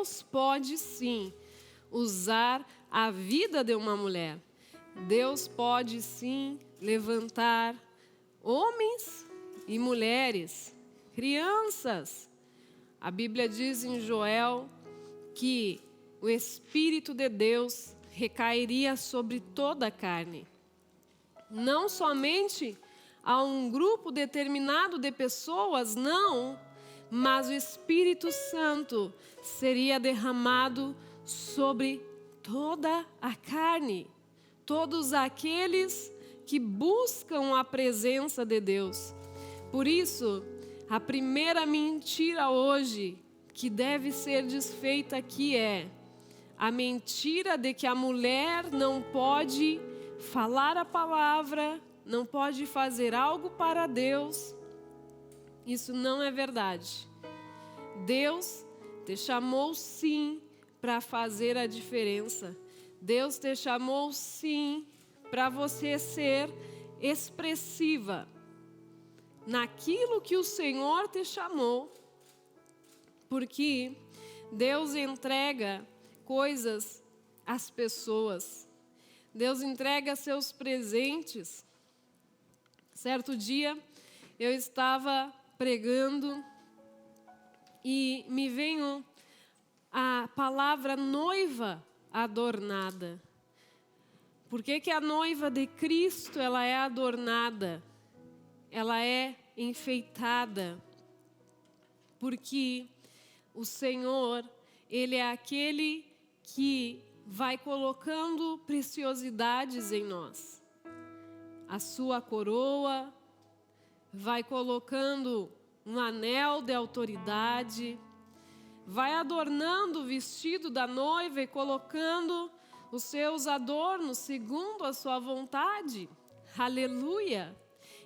Deus pode sim usar a vida de uma mulher. Deus pode sim levantar homens e mulheres, crianças. A Bíblia diz em Joel que o Espírito de Deus recairia sobre toda a carne. Não somente a um grupo determinado de pessoas, não, mas o Espírito Santo seria derramado sobre toda a carne. Todos aqueles que buscam a presença de Deus. Por isso, a primeira mentira hoje que deve ser desfeita aqui é a mentira de que a mulher não pode falar a palavra, não pode fazer algo para Deus. Isso não é verdade. Deus te chamou sim para fazer a diferença. Deus te chamou sim para você ser expressiva naquilo que o Senhor te chamou, porque Deus entrega coisas às pessoas. Deus entrega seus presentes. Certo dia eu estava pregando e me veio a palavra noiva adornada. Por que a noiva de Cristo ela é adornada? Ela é enfeitada. Porque o Senhor, Ele é aquele que vai colocando preciosidades em nós. A sua coroa, vai colocando um anel de autoridade, vai adornando o vestido da noiva e colocando os seus adornos segundo a sua vontade. Aleluia!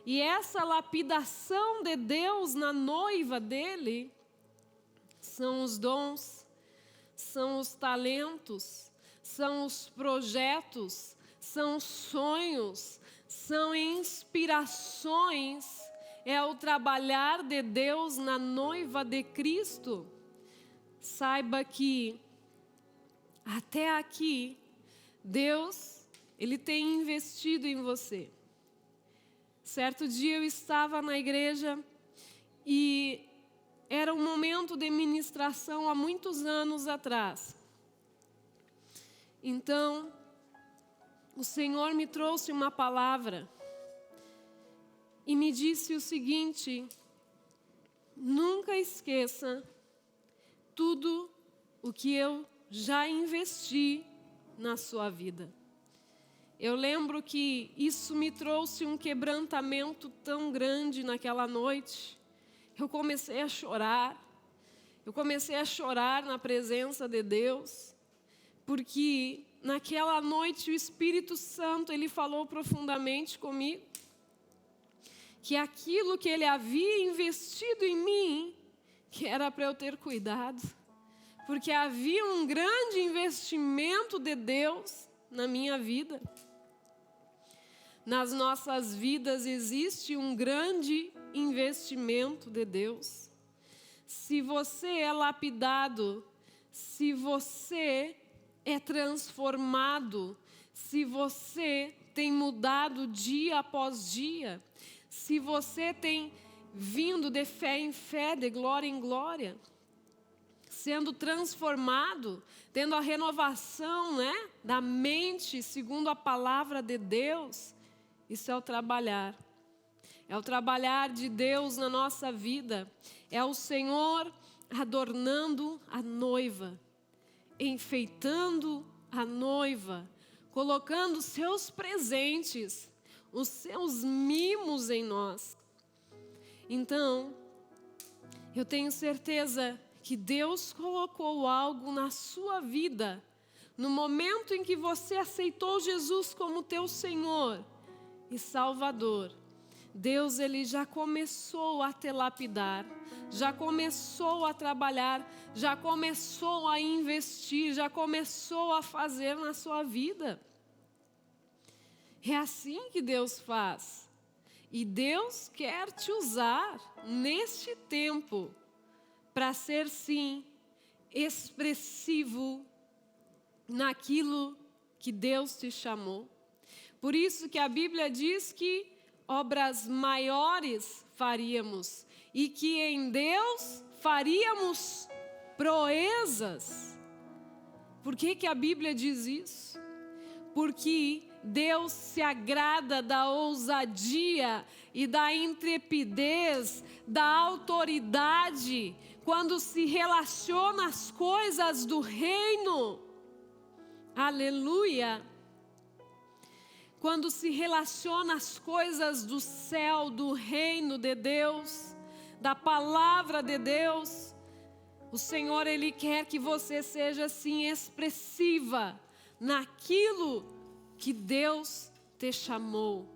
E essa lapidação de Deus na noiva dele são os dons, são os talentos, são os projetos, são os sonhos, são inspirações, é o trabalhar de Deus na noiva de Cristo. Saiba que até aqui Deus, Ele tem investido em você. Certo dia eu estava na igreja e era um momento de ministração há muitos anos atrás. Então, o Senhor me trouxe uma palavra e me disse o seguinte: nunca esqueça tudo o que eu já investi na sua vida. Eu lembro que isso me trouxe um quebrantamento tão grande naquela noite. Eu comecei a chorar. Eu comecei a chorar na presença de Deus, porque naquela noite o Espírito Santo, Ele falou profundamente comigo, que aquilo que Ele havia investido em mim, que era para eu ter cuidado, porque havia um grande investimento de Deus na minha vida. Nas nossas vidas existe um grande investimento de Deus. Se você é lapidado, se você é transformado, se você tem mudado dia após dia, se você tem vindo de fé em fé, de glória em glória, sendo transformado, tendo a renovação, da mente segundo a palavra de Deus, isso é o trabalhar. É o trabalhar de Deus na nossa vida. É o Senhor adornando a noiva, enfeitando a noiva, colocando seus presentes, os seus mimos em nós. Então, eu tenho certeza que Deus colocou algo na sua vida, no momento em que você aceitou Jesus como teu Senhor e Salvador. Deus, Ele já começou a te lapidar, já começou a trabalhar, já começou a investir, já começou a fazer na sua vida. É assim que Deus faz. E Deus quer te usar neste tempo para ser, sim, expressivo naquilo que Deus te chamou. Por isso que a Bíblia diz que obras maiores faríamos e que em Deus faríamos proezas. Por que a Bíblia diz isso? Porque Deus se agrada da ousadia e da intrepidez, da autoridade, quando se relaciona às coisas do reino. Aleluia! Quando se relaciona às coisas do céu, do reino de Deus, da palavra de Deus, o Senhor, Ele quer que você seja assim expressiva naquilo que Deus te chamou,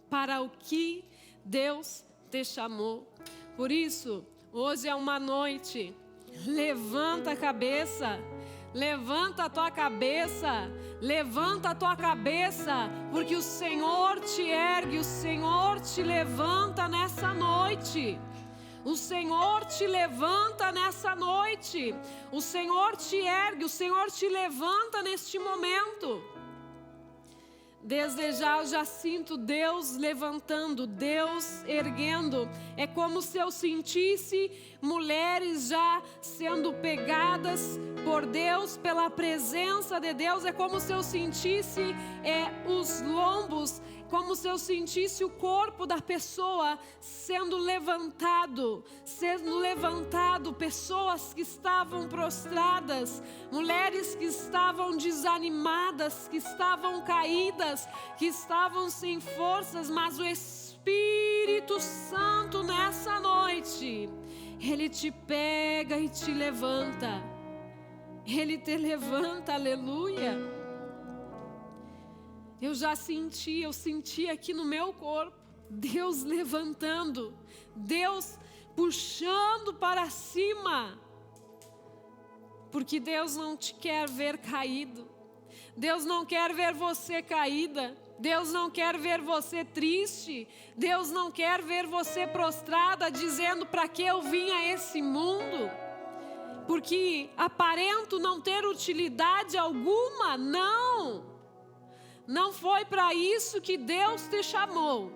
para o que Deus te chamou. Por isso, hoje é uma noite, levanta a cabeça, levanta a tua cabeça, levanta a tua cabeça, porque o Senhor te ergue, o Senhor te levanta nessa noite. O Senhor te levanta nessa noite, o Senhor te ergue, o Senhor te levanta neste momento. Desde já eu já sinto Deus levantando, Deus erguendo. É como se eu sentisse mulheres já sendo pegadas por Deus, pela presença de Deus. É como se eu sentisse os lombos, como se eu sentisse o corpo da pessoa sendo levantado, pessoas que estavam prostradas, mulheres que estavam desanimadas, que estavam caídas, que estavam sem forças, mas o Espírito Santo nessa noite, Ele te pega e te levanta, Ele te levanta, aleluia. Eu senti aqui no meu corpo, Deus levantando, Deus puxando para cima, porque Deus não te quer ver caído, Deus não quer ver você caída, Deus não quer ver você triste, Deus não quer ver você prostrada, dizendo: para que eu vim a esse mundo? Porque aparento não ter utilidade alguma, não. Não foi para isso que Deus te chamou.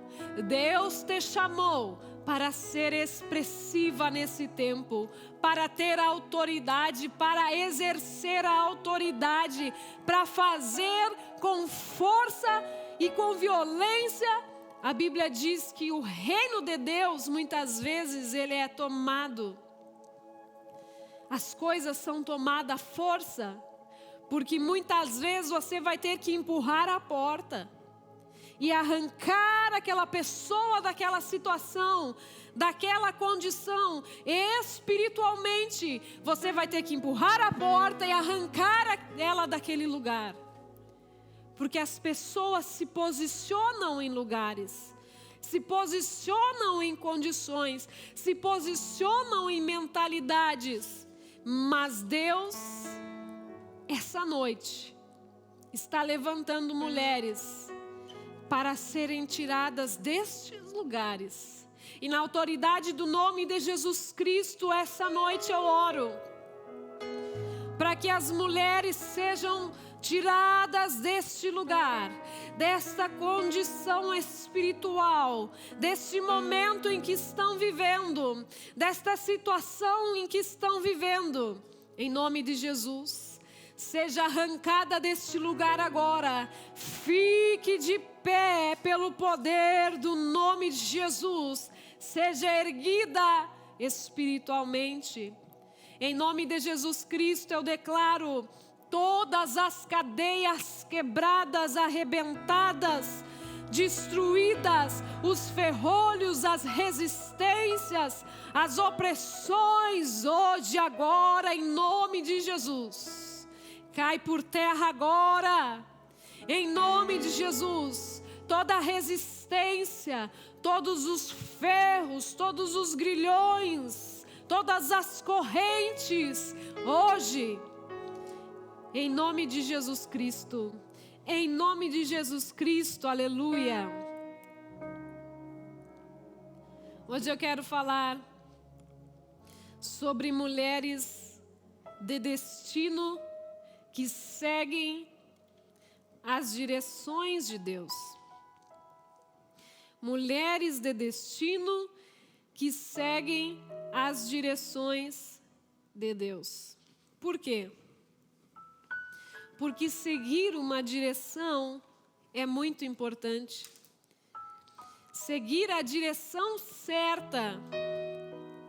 Deus te chamou para ser expressiva nesse tempo, para ter autoridade, para exercer a autoridade, para fazer com força e com violência. A Bíblia diz que o reino de Deus, muitas vezes, ele é tomado. As coisas são tomadas à força. Porque muitas vezes você vai ter que empurrar a porta e arrancar aquela pessoa daquela situação, daquela condição. Espiritualmente, você vai ter que empurrar a porta e arrancar ela daquele lugar. Porque as pessoas se posicionam em lugares, se posicionam em condições, se posicionam em mentalidades. Mas Deus, essa noite, está levantando mulheres para serem tiradas destes lugares. E na autoridade do nome de Jesus Cristo, essa noite eu oro para que as mulheres sejam tiradas deste lugar, desta condição espiritual, deste momento em que estão vivendo, desta situação em que estão vivendo, em nome de Jesus. Seja arrancada deste lugar agora. Fique de pé pelo poder do nome de Jesus. Seja erguida espiritualmente. Em nome de Jesus Cristo eu declaro todas as cadeias quebradas, arrebentadas, destruídas, os ferrolhos, as resistências, as opressões, hoje, agora, em nome de Jesus. Cai por terra agora, em nome de Jesus. Toda a resistência, todos os ferros, todos os grilhões, todas as correntes, hoje, em nome de Jesus Cristo. Em nome de Jesus Cristo, aleluia. Hoje eu quero falar sobre mulheres de destino que seguem as direções de Deus. Mulheres de destino que seguem as direções de Deus. Por quê? Porque seguir uma direção é muito importante. Seguir a direção certa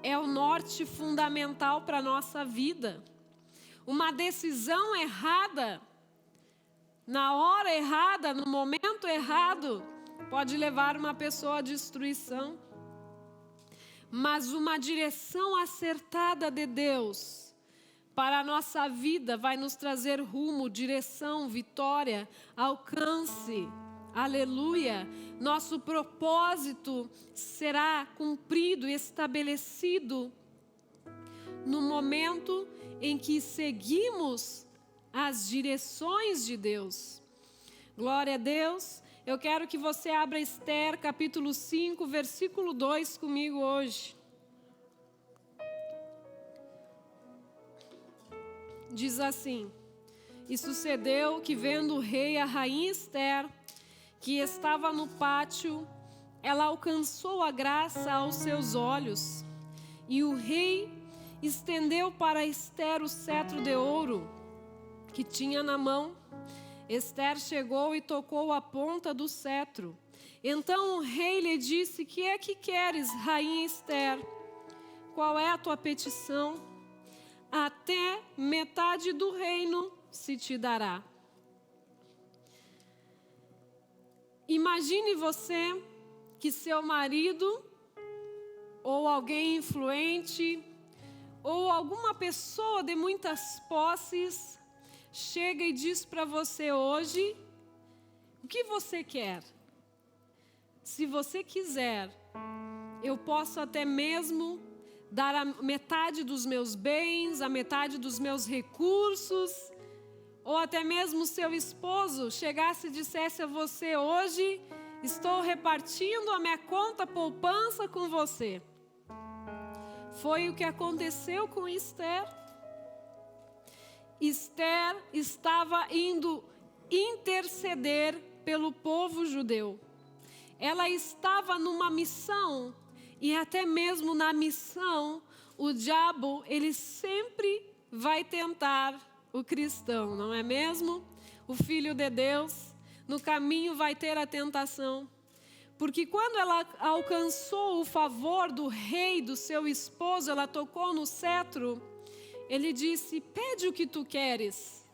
é o norte fundamental para a nossa vida. Uma decisão errada, na hora errada, no momento errado, pode levar uma pessoa à destruição. Mas uma direção acertada de Deus para a nossa vida vai nos trazer rumo, direção, vitória, alcance. Aleluia! Nosso propósito será cumprido e estabelecido no momento em que seguimos as direções de Deus. Glória a Deus! Eu quero que você abra Esther, capítulo 5, versículo 2 comigo hoje. Diz assim: E sucedeu que, vendo o rei a rainha Esther, que estava no pátio, ela alcançou a graça aos seus olhos. E o rei estendeu para Esther o cetro de ouro que tinha na mão. Esther chegou e tocou a ponta do cetro. Então o rei lhe disse: Que é que queres, rainha Esther? Qual é a tua petição? Até metade do reino se te dará. Imagine você que seu marido, ou alguém influente, ou alguma pessoa de muitas posses, chega e diz para você hoje: o que você quer? Se você quiser, eu posso até mesmo dar a metade dos meus bens, a metade dos meus recursos, ou até mesmo seu esposo chegasse e dissesse a você: hoje estou repartindo a minha conta poupança com você. Foi o que aconteceu com Esther. Esther estava indo interceder pelo povo judeu. Ela estava numa missão, e até mesmo na missão, o diabo, ele sempre vai tentar o cristão, não é mesmo? O filho de Deus, no caminho vai ter a tentação. Porque quando ela alcançou o favor do rei, do seu esposo, ela tocou no cetro, ele disse: pede o que tu queres.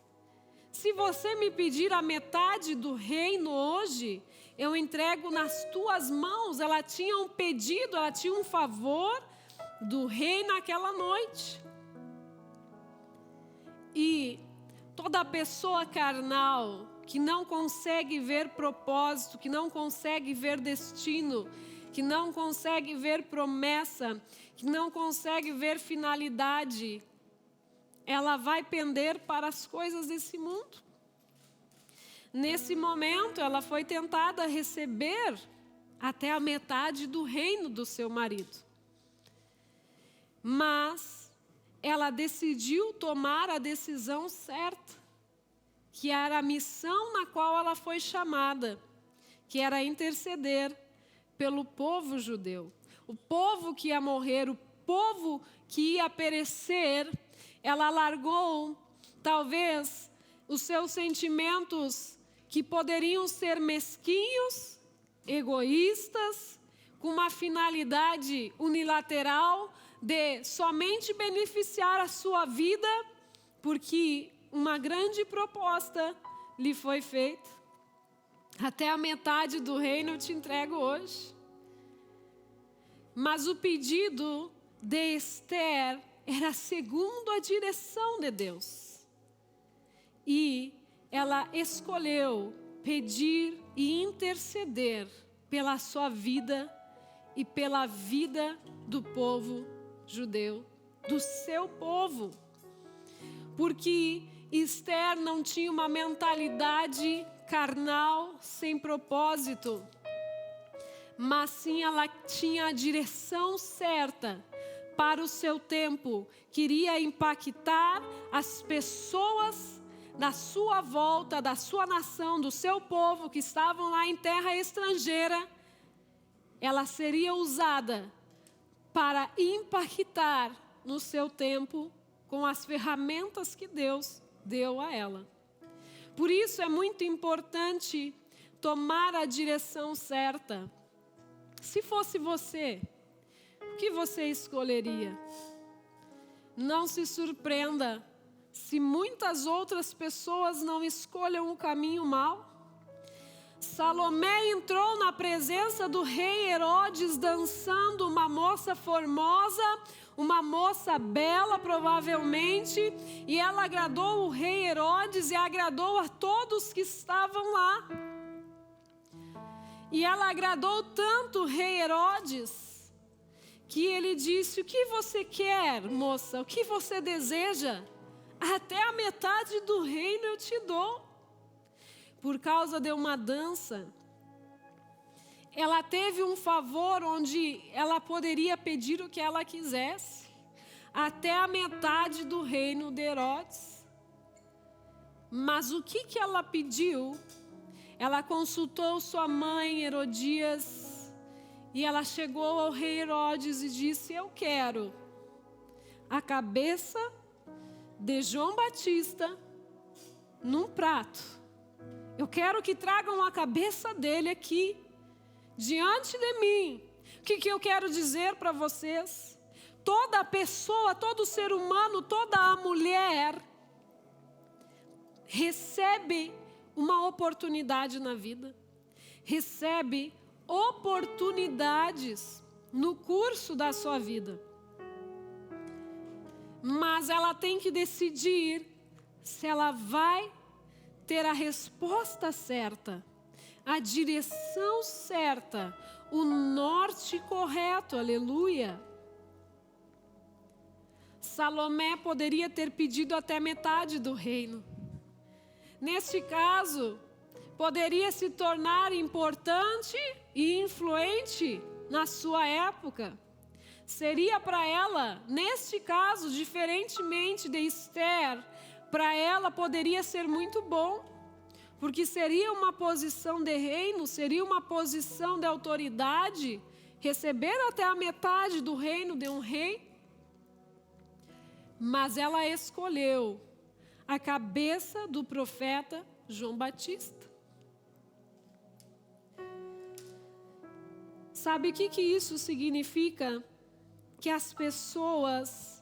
Se você me pedir a metade do reino hoje, eu entrego nas tuas mãos. Ela tinha um pedido, ela tinha um favor do rei naquela noite. E toda pessoa carnal que não consegue ver propósito, que não consegue ver destino, que não consegue ver promessa, que não consegue ver finalidade, ela vai pender para as coisas desse mundo. Nesse momento, ela foi tentada a receber até a metade do reino do seu marido. Mas ela decidiu tomar a decisão certa, que era a missão na qual ela foi chamada, que era interceder pelo povo judeu. O povo que ia morrer, o povo que ia perecer. Ela largou, talvez, os seus sentimentos que poderiam ser mesquinhos, egoístas, com uma finalidade unilateral de somente beneficiar a sua vida, porque uma grande proposta lhe foi feita. Até a metade do reino eu te entrego hoje. Mas o pedido de Esther era segundo a direção de Deus. E ela escolheu pedir e interceder pela sua vida e pela vida do povo judeu, do seu povo. Porque Esther não tinha uma mentalidade carnal sem propósito, mas sim ela tinha a direção certa para o seu tempo, queria impactar as pessoas da sua volta, da sua nação, do seu povo que estavam lá em terra estrangeira, ela seria usada para impactar no seu tempo com as ferramentas que Deus deu a ela. Por isso é muito importante tomar a direção certa. Se fosse você, o que você escolheria? Não se surpreenda se muitas outras pessoas não escolham o caminho mau. Salomé entrou na presença do rei Herodes dançando uma moça formosa, uma moça bela provavelmente, e ela agradou o rei Herodes e agradou a todos que estavam lá. E ela agradou tanto o rei Herodes, que ele disse: o que você quer, moça? O que você deseja? Até a metade do reino eu te dou. Por causa de uma dança, ela teve um favor onde ela poderia pedir o que ela quisesse, até a metade do reino de Herodes. Mas o que ela pediu? Ela consultou sua mãe Herodias e ela chegou ao rei Herodes e disse: eu quero a cabeça de João Batista num prato. Eu quero que tragam a cabeça dele aqui, diante de mim. O que eu quero dizer para vocês? Toda pessoa, todo ser humano, toda a mulher recebe uma oportunidade na vida. Recebe oportunidades no curso da sua vida. Mas ela tem que decidir se ela vai ter a resposta certa, a direção certa, o norte correto, aleluia. Salomé poderia ter pedido até metade do reino. Neste caso, poderia se tornar importante e influente na sua época. Seria para ela, neste caso, diferentemente de Esther, para ela poderia ser muito bom, porque seria uma posição de reino, seria uma posição de autoridade, receber até a metade do reino de um rei. Mas ela escolheu a cabeça do profeta João Batista. Sabe o que isso significa? Que as pessoas,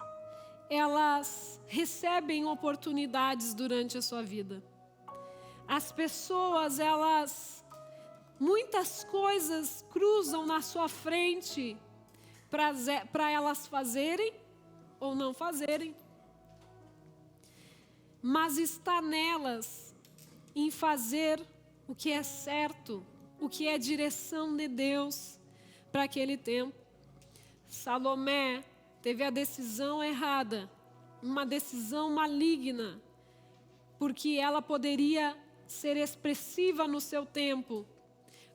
elas recebem oportunidades durante a sua vida. As pessoas, muitas coisas cruzam na sua frente para elas fazerem ou não fazerem. Mas está nelas em fazer o que é certo, o que é direção de Deus para aquele tempo. Salomé teve a decisão errada, uma decisão maligna, porque ela poderia ser expressiva no seu tempo,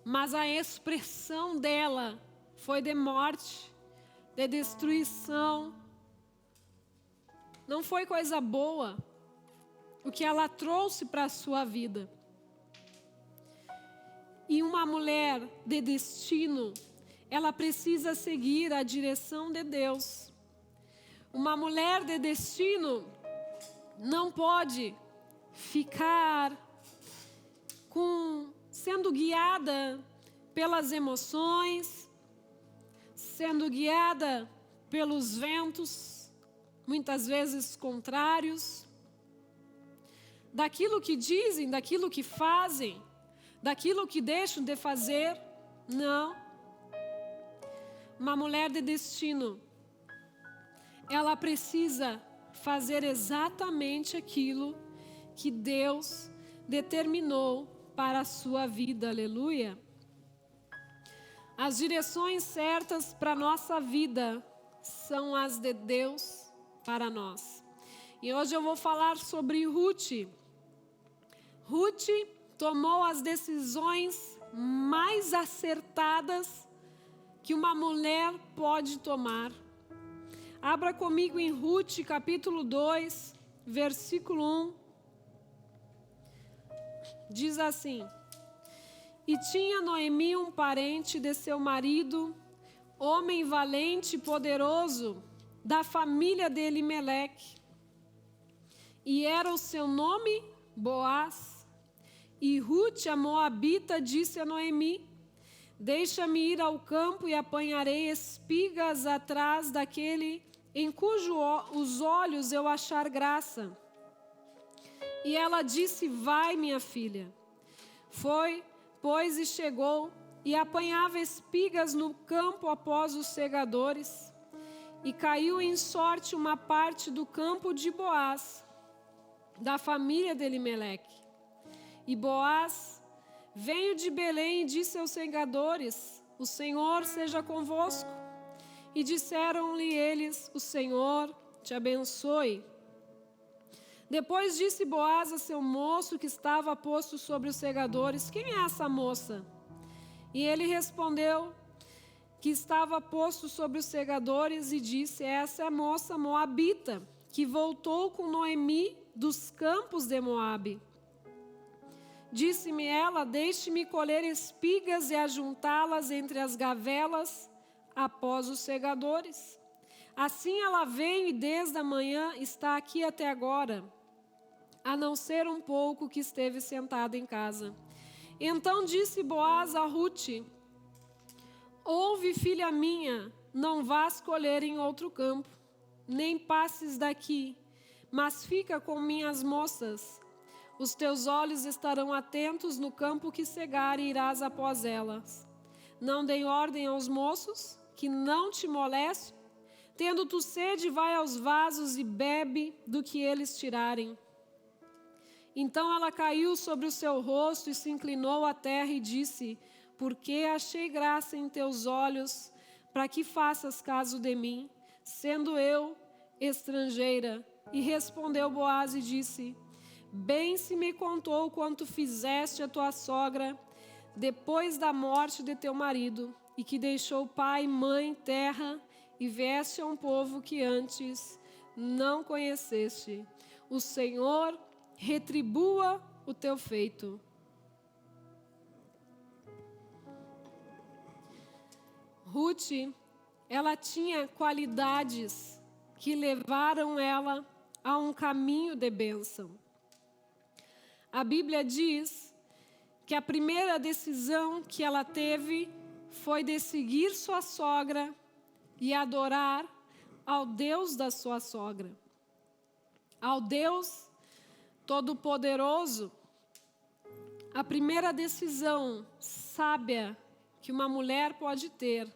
mas a expressão dela foi de morte, de destruição. Não foi coisa boa o que ela trouxe para a sua vida. E uma mulher de destino, ela precisa seguir a direção de Deus. Uma mulher de destino não pode ficar sendo guiada pelas emoções, sendo guiada pelos ventos, muitas vezes contrários, daquilo que dizem, daquilo que fazem, daquilo que deixam de fazer. Não. Uma mulher de destino, ela precisa fazer exatamente aquilo que Deus determinou para a sua vida, aleluia. As direções certas para a nossa vida são as de Deus para nós. E hoje eu vou falar sobre Ruth. Ruth tomou as decisões mais acertadas que uma mulher pode tomar. Abra comigo em Ruth, capítulo 2, versículo 1. Diz assim: E tinha Noemi um parente de seu marido, homem valente e poderoso, da família de Elimeleque. E era o seu nome Boaz. E Ruth, a moabita, disse a Noemi: Deixa-me ir ao campo e apanharei espigas atrás daquele em cujos olhos eu achar graça. E ela disse: Vai, minha filha. Foi, pois, e chegou, e apanhava espigas no campo após os segadores. E caiu em sorte uma parte do campo de Boaz, da família de Elimeleque. E Boaz veio de Belém e disse aos segadores: O Senhor seja convosco. E disseram-lhe eles: O Senhor te abençoe. Depois disse Boaz a seu moço que estava posto sobre os segadores: Quem é essa moça? E ele respondeu que estava posto sobre os segadores e disse: Essa é a moça moabita, que voltou com Noemi dos campos de Moabe. Disse-me ela: Deixe-me colher espigas e ajuntá-las entre as gavelas após os segadores. Assim ela veio e desde a manhã está aqui até agora, a não ser um pouco que esteve sentada em casa. Então disse Boaz a Ruth: Ouve, filha minha, não vás colher em outro campo, nem passes daqui, mas fica com minhas moças. Os teus olhos estarão atentos no campo que cegar e irás após elas. Não dei ordem aos moços, que não te moleste. Tendo tu sede, vai aos vasos e bebe do que eles tirarem. Então ela caiu sobre o seu rosto e se inclinou à terra e disse: Porque achei graça em teus olhos, para que faças caso de mim, sendo eu estrangeira? E respondeu Boaz e disse: Bem se me contou quanto fizeste a tua sogra depois da morte de teu marido, e que deixou pai, mãe, terra, e vieste a um povo que antes não conheceste. O Senhor retribua o teu feito. Ruth, ela tinha qualidades que levaram ela a um caminho de bênção. A Bíblia diz que a primeira decisão que ela teve foi de seguir sua sogra e adorar ao Deus da sua sogra, ao Deus Todo-Poderoso. A primeira decisão sábia que uma mulher pode ter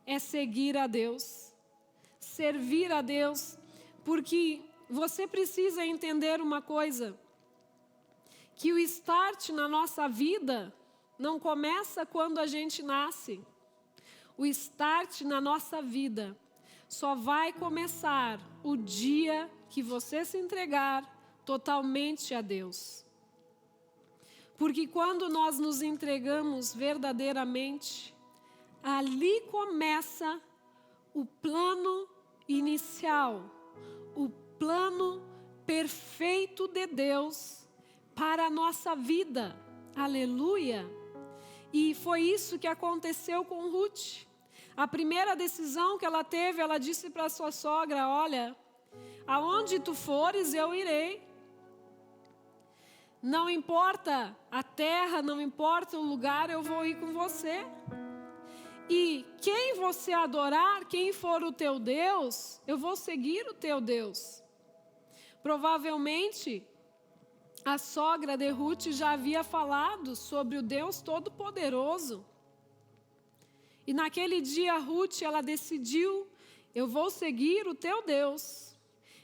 é seguir a Deus, servir a Deus, porque você precisa entender uma coisa, que o start na nossa vida não começa quando a gente nasce. O start na nossa vida só vai começar o dia que você se entregar totalmente a Deus. Porque quando nós nos entregamos verdadeiramente, ali começa o plano inicial, o plano perfeito de Deus para a nossa vida. Aleluia! E foi isso que aconteceu com Ruth. A primeira decisão que ela teve, ela disse para sua sogra: Olha, aonde tu fores, eu irei. Não importa a terra, não importa o lugar, eu vou ir com você. E quem você adorar, quem for o teu Deus, eu vou seguir o teu Deus. Provavelmente, a sogra de Ruth já havia falado sobre o Deus Todo-Poderoso. E naquele dia, Ruth, ela decidiu: eu vou seguir o teu Deus.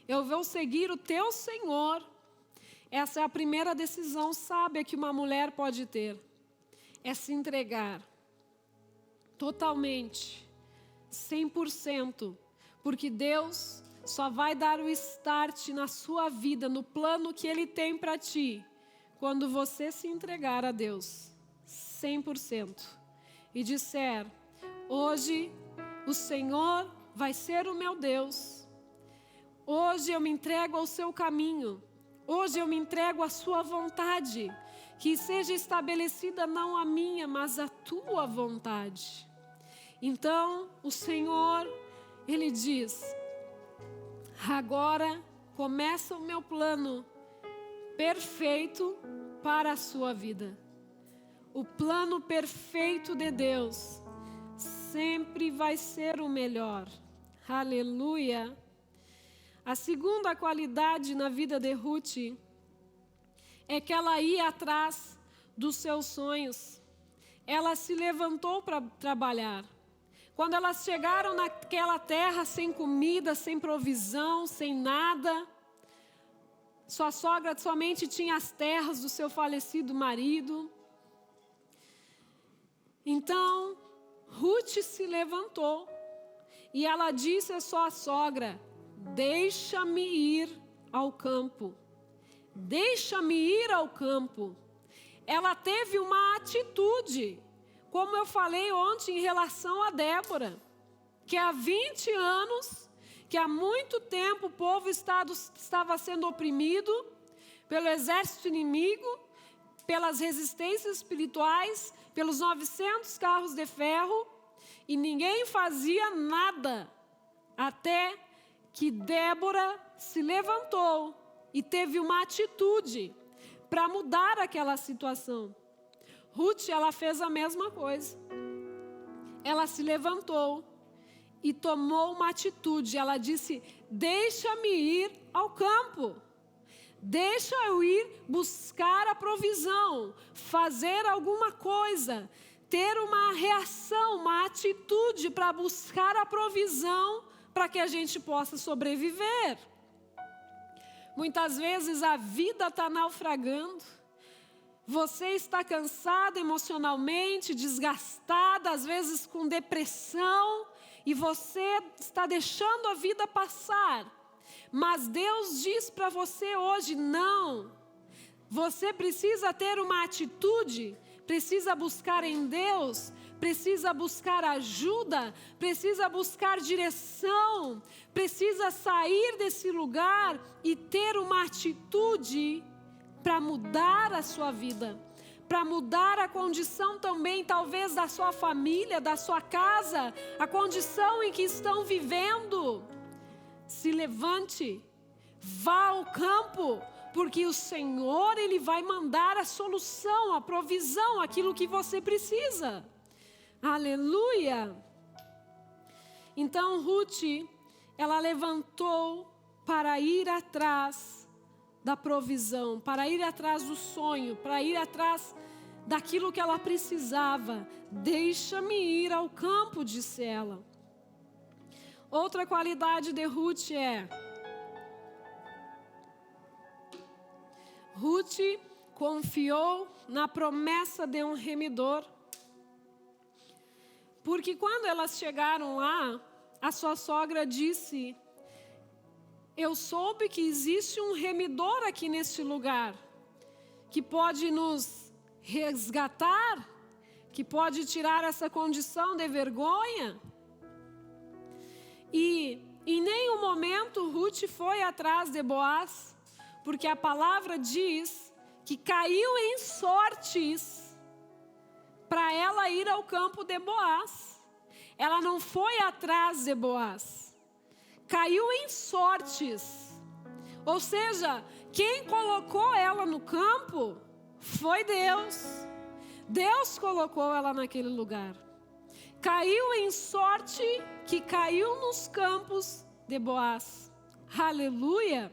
Eu vou seguir o teu Senhor. Essa é a primeira decisão sábia que uma mulher pode ter. É se entregar totalmente, 100%, porque Deus só vai dar o start na sua vida, no plano que Ele tem para ti, quando você se entregar a Deus, 100%. E disser: hoje o Senhor vai ser o meu Deus. Hoje eu me entrego ao seu caminho. Hoje eu me entrego à sua vontade. Que seja estabelecida não a minha, mas a tua vontade. Então o Senhor, Ele diz: agora começa o meu plano perfeito para a sua vida. O plano perfeito de Deus sempre vai ser o melhor. Aleluia. A segunda qualidade na vida de Ruth é que ela ia atrás dos seus sonhos. Ela se levantou para trabalhar. Quando elas chegaram naquela terra sem comida, sem provisão, sem nada, sua sogra somente tinha as terras do seu falecido marido. Então, Ruth se levantou e ela disse à sua sogra: deixa-me ir ao campo. Deixa-me ir ao campo. Ela teve uma atitude, como eu falei ontem em relação a Débora, que há 20 anos, que há muito tempo o povo estava sendo oprimido pelo exército inimigo, pelas resistências espirituais, pelos 900 carros de ferro, e ninguém fazia nada, até que Débora se levantou e teve uma atitude para mudar aquela situação. Ruth, ela fez a mesma coisa. Ela se levantou e tomou uma atitude. Ela disse: deixa-me ir ao campo. Deixa eu ir buscar a provisão, fazer alguma coisa, ter uma reação, uma atitude para buscar a provisão, para que a gente possa sobreviver. Muitas vezes a vida está naufragando. Você está cansado emocionalmente, desgastada, às vezes com depressão, e você está deixando a vida passar. Mas Deus diz para você hoje: não. Você precisa ter uma atitude, precisa buscar em Deus, precisa buscar ajuda, precisa buscar direção, precisa sair desse lugar e ter uma atitude para mudar a sua vida, para mudar a condição também, talvez, da sua família, da sua casa, a condição em que estão vivendo. Se levante, vá ao campo, porque o Senhor, Ele vai mandar a solução, a provisão, aquilo que você precisa. Aleluia! Então Ruth, ela levantou para ir atrás da provisão, para ir atrás do sonho, para ir atrás daquilo que ela precisava. Deixa-me ir ao campo, disse ela. Outra qualidade de Ruth é: Ruth confiou na promessa de um remidor. Porque quando elas chegaram lá, a sua sogra disse: eu soube que existe um remidor aqui neste lugar, que pode nos resgatar, que pode tirar essa condição de vergonha. E em nenhum momento Ruth foi atrás de Boaz, porque a palavra diz que caiu em sortes para ela ir ao campo de Boaz. Ela não foi atrás de Boaz. Caiu em sortes. Ou seja, quem colocou ela no campo foi Deus. Deus colocou ela naquele lugar. Caiu em sorte que caiu nos campos de Boaz. Aleluia!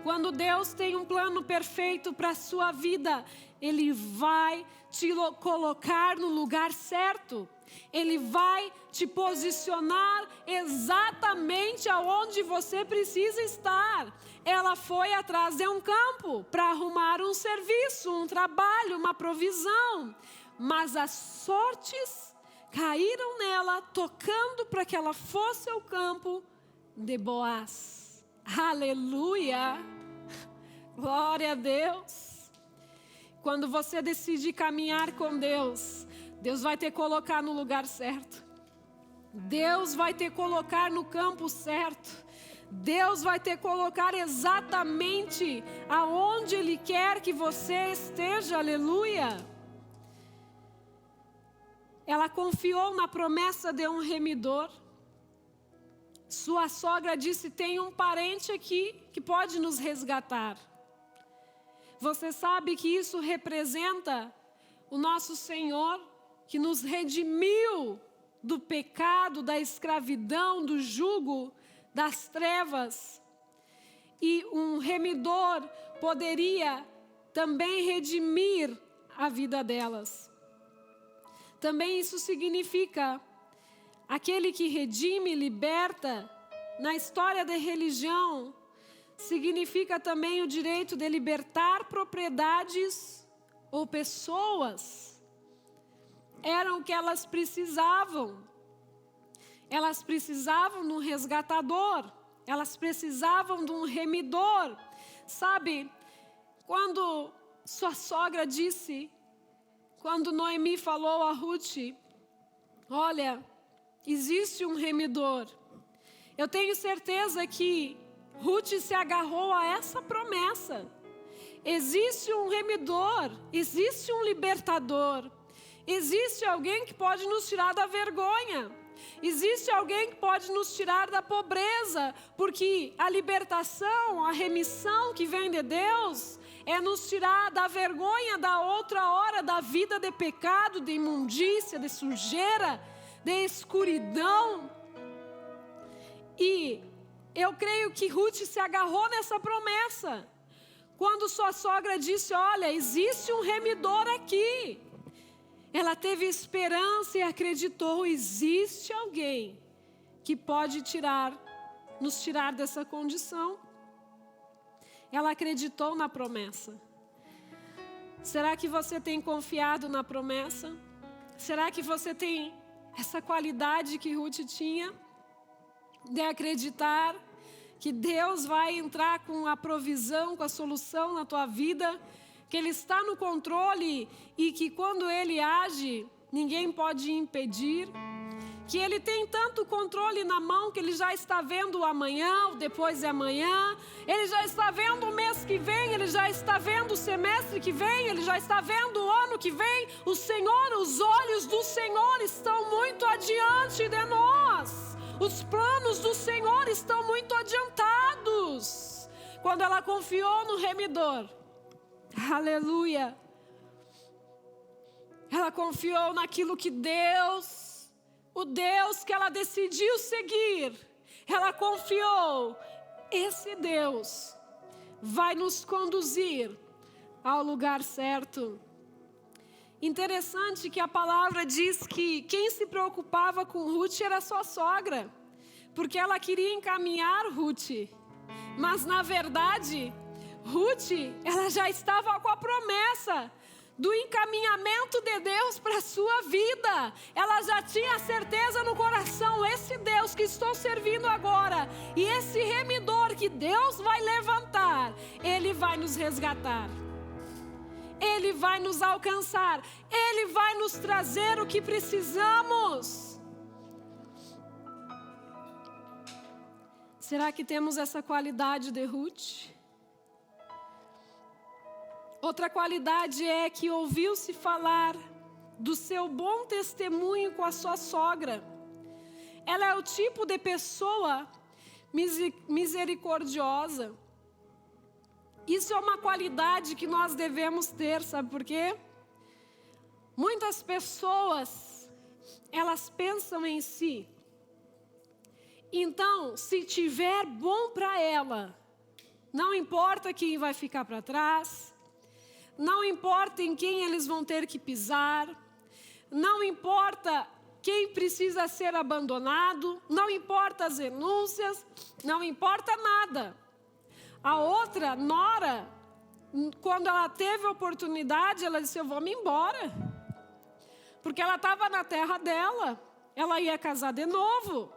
Quando Deus tem um plano perfeito para a sua vida, Ele vai te colocar no lugar certo. Ele vai te posicionar exatamente aonde você precisa estar. Ela foi atrás de um campo para arrumar um serviço, um trabalho, uma provisão. Mas as sortes caíram nela, tocando para que ela fosse ao campo de Boaz. Aleluia! Glória a Deus! Quando você decide caminhar com Deus, Deus vai te colocar no lugar certo. Deus vai te colocar no campo certo. Deus vai te colocar exatamente aonde Ele quer que você esteja, aleluia. Ela confiou na promessa de um remidor. Sua sogra disse: tem um parente aqui que pode nos resgatar. Você sabe que isso representa o nosso Senhor, que nos redimiu do pecado, da escravidão, do jugo, das trevas. E um remidor poderia também redimir a vida delas. Também isso significa aquele que redime, liberta. Na história da religião, significa também o direito de libertar propriedades ou pessoas. Era o que elas precisavam. Elas precisavam de um resgatador. Elas precisavam de um remidor. Sabe, quando sua sogra disse, quando Noemi falou a Ruth: olha, existe um remidor. Eu tenho certeza que Ruth se agarrou a essa promessa. Existe um remidor, existe um libertador. Existe alguém que pode nos tirar da vergonha. Existe alguém que pode nos tirar da pobreza, porque a libertação, a remissão que vem de Deus é nos tirar da vergonha da outra hora, da vida de pecado, de imundícia, de sujeira, de escuridão. E eu creio que Ruth se agarrou nessa promessa. Quando sua sogra disse: olha, existe um remidor aqui. Ela teve esperança e acreditou: existe alguém que pode nos tirar dessa condição. Ela acreditou na promessa. Será que você tem confiado na promessa? Será que você tem essa qualidade que Ruth tinha, de acreditar que Deus vai entrar com a provisão, com a solução na tua vida, que Ele está no controle e que quando Ele age, ninguém pode impedir, que Ele tem tanto controle na mão que Ele já está vendo o amanhã, o depois de amanhã, Ele já está vendo o mês que vem, Ele já está vendo o semestre que vem, Ele já está vendo o ano que vem. O Senhor, os olhos do Senhor estão muito adiante de nós. Os planos do Senhor estão muito adiantados. Quando ela confiou no remidor, aleluia, ela confiou naquilo que Deus, o Deus que ela decidiu seguir, ela confiou: esse Deus vai nos conduzir ao lugar certo. Interessante que a palavra diz que quem se preocupava com Ruth era sua sogra, porque ela queria encaminhar Ruth, mas na verdade, Ruth, ela já estava com a promessa do encaminhamento de Deus para a sua vida. Ela já tinha certeza no coração: esse Deus que estou servindo agora, e esse remidor que Deus vai levantar, Ele vai nos resgatar. Ele vai nos alcançar. Ele vai nos trazer o que precisamos. Será que temos essa qualidade de Ruth? Outra qualidade é que ouviu-se falar do seu bom testemunho com a sua sogra. Ela é o tipo de pessoa misericordiosa. Isso é uma qualidade que nós devemos ter, sabe por quê? Muitas pessoas, elas pensam em si. Então, se tiver bom para ela, não importa quem vai ficar para trás, não importa em quem eles vão ter que pisar, não importa quem precisa ser abandonado, não importa as renúncias, não importa nada. A outra nora, quando ela teve a oportunidade, ela disse: eu vou me embora. Porque ela estava na terra dela, ela ia casar de novo.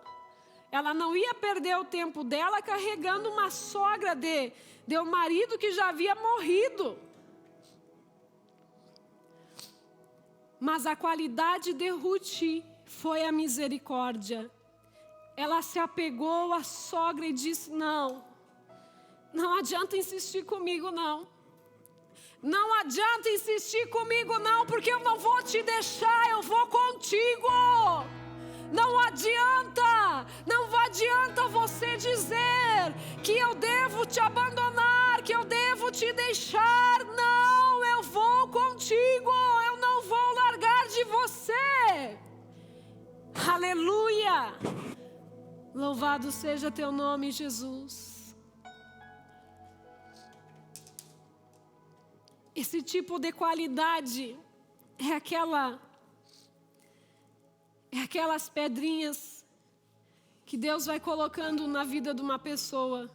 Ela não ia perder o tempo dela carregando uma sogra de um marido que já havia morrido. Mas a qualidade de Ruth foi a misericórdia. Ela se apegou à sogra e disse: não adianta insistir comigo não. Não adianta insistir comigo não, porque eu não vou te deixar, eu vou contigo. Não adianta você dizer que eu devo te abandonar, que eu devo te deixar. Não, eu vou contigo, eu não vou largar de você. Aleluia! Louvado seja teu nome, Jesus. Esse tipo de qualidade é aquelas pedrinhas que Deus vai colocando na vida de uma pessoa.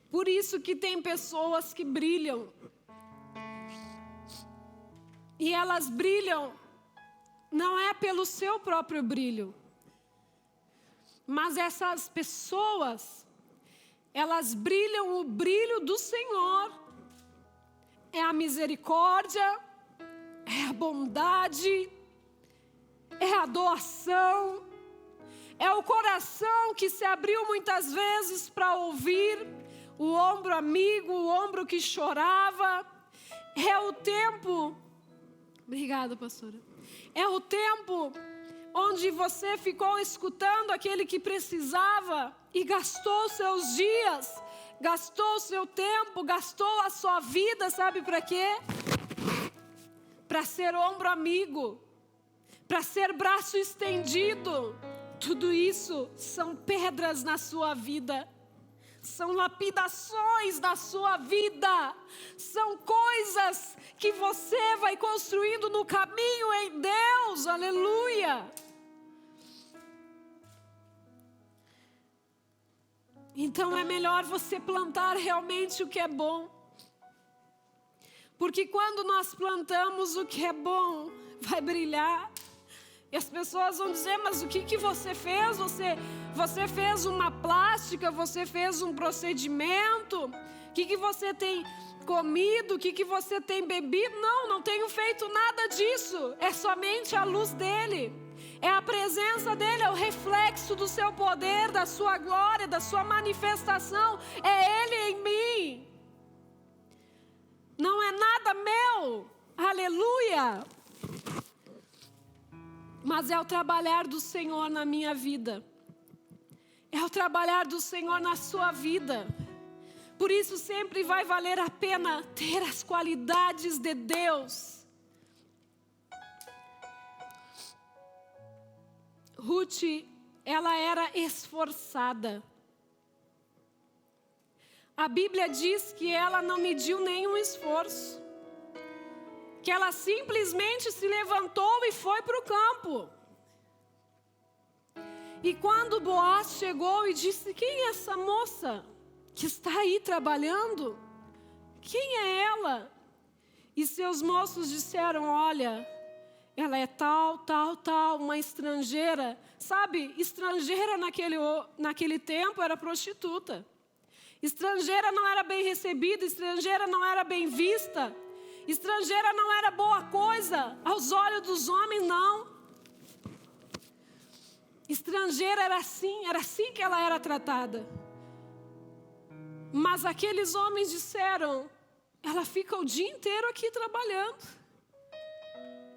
Por isso que tem pessoas que brilham. E elas brilham não é pelo seu próprio brilho, mas essas pessoas, elas brilham o brilho do Senhor. É a misericórdia, é a bondade, é a doação, é o coração que se abriu muitas vezes para ouvir, o ombro amigo, o ombro que chorava. É o tempo, obrigada, pastora, é o tempo onde você ficou escutando aquele que precisava e gastou seus dias, gastou o seu tempo, gastou a sua vida, sabe para quê? Para ser ombro amigo, para ser braço estendido. Tudo isso são pedras na sua vida, são lapidações na sua vida, são coisas que você vai construindo no caminho em Deus. Aleluia! Então é melhor você plantar realmente o que é bom. Porque quando nós plantamos o que é bom, vai brilhar. E as pessoas vão dizer: mas o que você fez? Você fez uma plástica? Você fez um procedimento? O que você tem comido? O que você tem bebido? Não tenho feito nada disso. É somente a luz dele. É a presença dele, é o reflexo do seu poder, da sua glória, da sua manifestação. É ele em mim. Não é nada meu. Aleluia. Mas é o trabalhar do Senhor na minha vida. É o trabalhar do Senhor na sua vida. Por isso sempre vai valer a pena ter as qualidades de Deus. Ruth, ela era esforçada. A Bíblia diz que ela não mediu nenhum esforço, que ela simplesmente se levantou e foi para o campo. E quando Boaz chegou e disse: quem é essa moça que está aí trabalhando? Quem é ela? E seus moços disseram: olha, ela é tal, uma estrangeira. Sabe, estrangeira naquele tempo era prostituta. Estrangeira não era bem recebida, estrangeira não era bem vista. Estrangeira não era boa coisa aos olhos dos homens, não. Estrangeira era assim que ela era tratada. Mas aqueles homens disseram: ela fica o dia inteiro aqui trabalhando.